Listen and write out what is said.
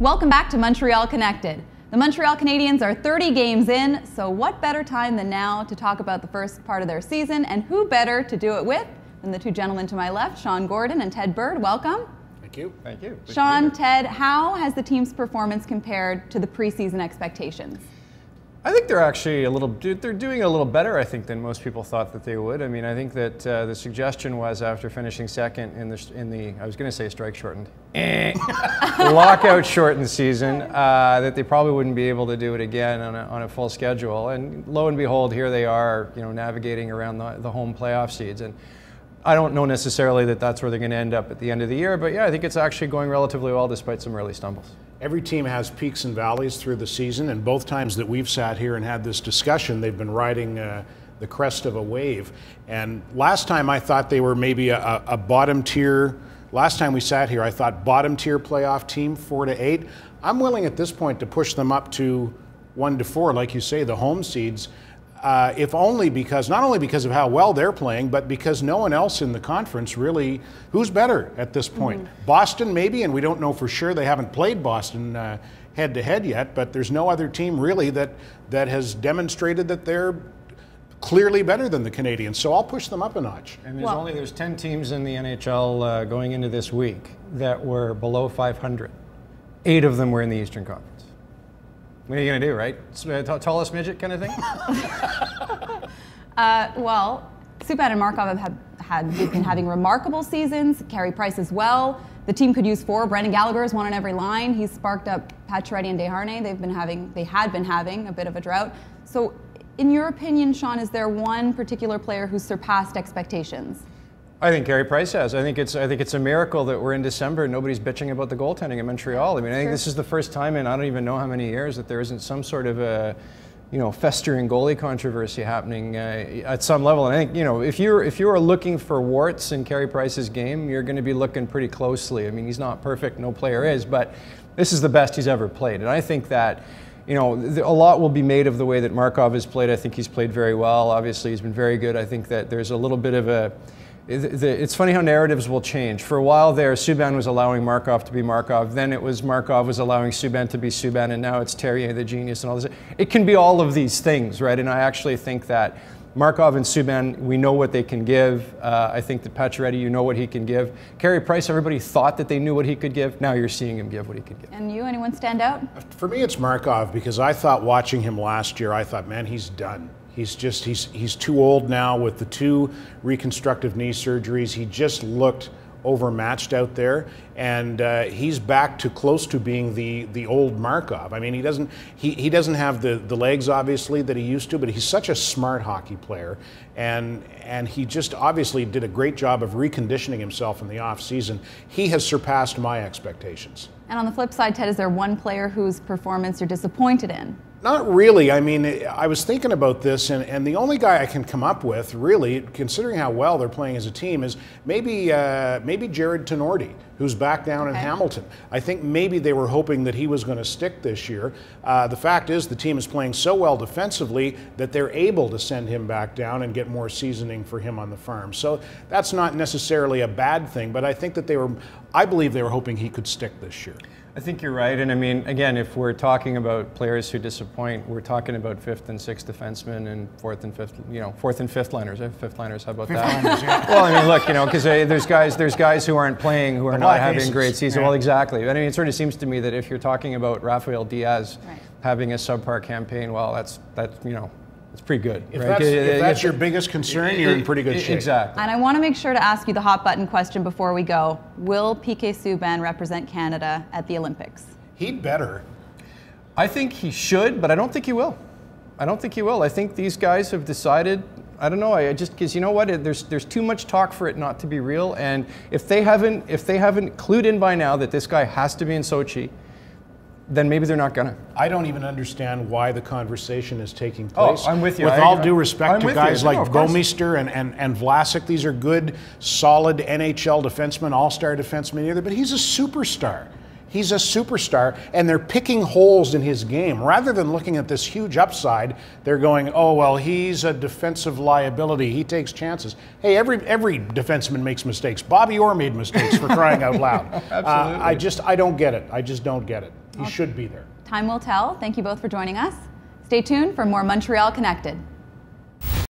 Welcome back to Montreal Connected. The Montreal Canadiens are 30 games in, so what better time than now to talk about the first part of their season, and who better to do it with than the two gentlemen to my left, Sean Gordon and Ted Bird. Welcome. Thank you. Thank you. Sean, Ted, how has the team's performance compared to the preseason expectations? I think they're actually they're doing a little better, I think, than most people thought that they would. I mean, I think that the suggestion was after finishing second in the I was going to say strike shortened, lockout shortened season, that they probably wouldn't be able to do it again on a full schedule. And lo and behold, here they are, navigating around the home playoff seeds. And I don't know necessarily that that's where they're going to end up at the end of the year, but yeah, I think it's actually going relatively well despite some early stumbles. Every team has peaks and valleys through the season, and both times that we've sat here and had this discussion, they've been riding the crest of a wave. And last time I thought they were maybe a bottom tier. Last time we sat here, I thought bottom tier playoff team, 4 to 8. I'm willing at this point to push them up to 1 to 4, like you say, the home seeds. If only because, not only because of how well they're playing, but because no one else in the conference really, who's better at this point? Boston maybe, and we don't know for sure. They haven't played Boston head to head yet, but there's no other team really that has demonstrated that they're clearly better than the Canadiens. So I'll push them up a notch. And there's 10 teams in the NHL going into this week that were below 500. 8 of them were in the Eastern Conference. What are you going to do, right? Tallest midget kind of thing? Well, Subban and Markov have been having remarkable seasons. Carey Price as well. The team could use 4. Brendan Gallagher is one on every line. He's sparked up Pacioretty and Desharnais. They had been having a bit of a drought. So, in your opinion, Sean, is there one particular player who's surpassed expectations? I think Carey Price has. I think it's a miracle that we're in December and nobody's bitching about the goaltending in Montreal. I mean, I think this is the first time in I don't even know how many years that there isn't some sort of a, festering goalie controversy happening at some level. And I think, if you are looking for warts in Carey Price's game, you're going to be looking pretty closely. I mean, he's not perfect, no player is, but this is the best he's ever played. And I think that, a lot will be made of the way that Markov has played. I think he's played very well. Obviously, he's been very good. I think that there's a little bit of a it's funny how narratives will change. For a while there, Subban was allowing Markov to be Markov. Then it was Markov was allowing Subban to be Subban, and now it's Terrier the genius and all this. It can be all of these things, right? And I actually think that Markov and Subban, we know what they can give. I think that Pacioretty, you know what he can give. Carey Price, everybody thought that they knew what he could give. Now you're seeing him give what he could give. And you, anyone stand out? For me, it's Markov, because I thought watching him last year, I thought, man, he's done. He's too old now with the 2 reconstructive knee surgeries. He just looked overmatched out there, and he's back to close to being the old Markov. I mean, he doesn't have the legs obviously that he used to, but he's such a smart hockey player, and he just obviously did a great job of reconditioning himself in the off season. He has surpassed my expectations. And on the flip side, Ted, is there one player whose performance you're disappointed in? Not really. I mean, I was thinking about this, and the only guy I can come up with, really, considering how well they're playing as a team, is maybe Jared Tenorti, who's back down in Hamilton. I think maybe they were hoping that he was going to stick this year. The fact is the team is playing so well defensively that they're able to send him back down and get more seasoning for him on the farm. So that's not necessarily a bad thing, but I think that I believe they were hoping he could stick this year. I think you're right, and I mean, again, if we're talking about players who disappoint, we're talking about 5th and 6th defensemen and 4th and 5th, 4th and 5th liners. 5th liners, how about that? Liners, yeah. Well, I mean, look, because there's guys who aren't playing, who are not having great seasons. Yeah. Well, exactly. I mean, it sort of seems to me that if you're talking about Rafael Diaz having a subpar campaign, well, that's it's pretty good. If that's your biggest concern, you're in pretty good shape. Exactly. And I want to make sure to ask you the hot button question before we go. Will PK Subban represent Canada at the Olympics? He'd better. I think he should, but I don't think he will. I think these guys have decided, I don't know, because you know what, there's too much talk for it not to be real, and if they haven't clued in by now that this guy has to be in Sochi, then maybe they're not gonna. I don't even understand why the conversation is taking place. Oh, I'm with you. With all due respect to guys like Bouwmeester and Vlasic, these are good, solid NHL defensemen, all-star defensemen either, but he's a superstar. He's a superstar, and they're picking holes in his game. Rather than looking at this huge upside, they're going, oh, well, he's a defensive liability. He takes chances. Hey, every defenseman makes mistakes. Bobby Orr made mistakes, for crying out loud. Absolutely. I don't get it. I just don't get it. He should be there. Time will tell. Thank you both for joining us. Stay tuned for more Montreal Connected.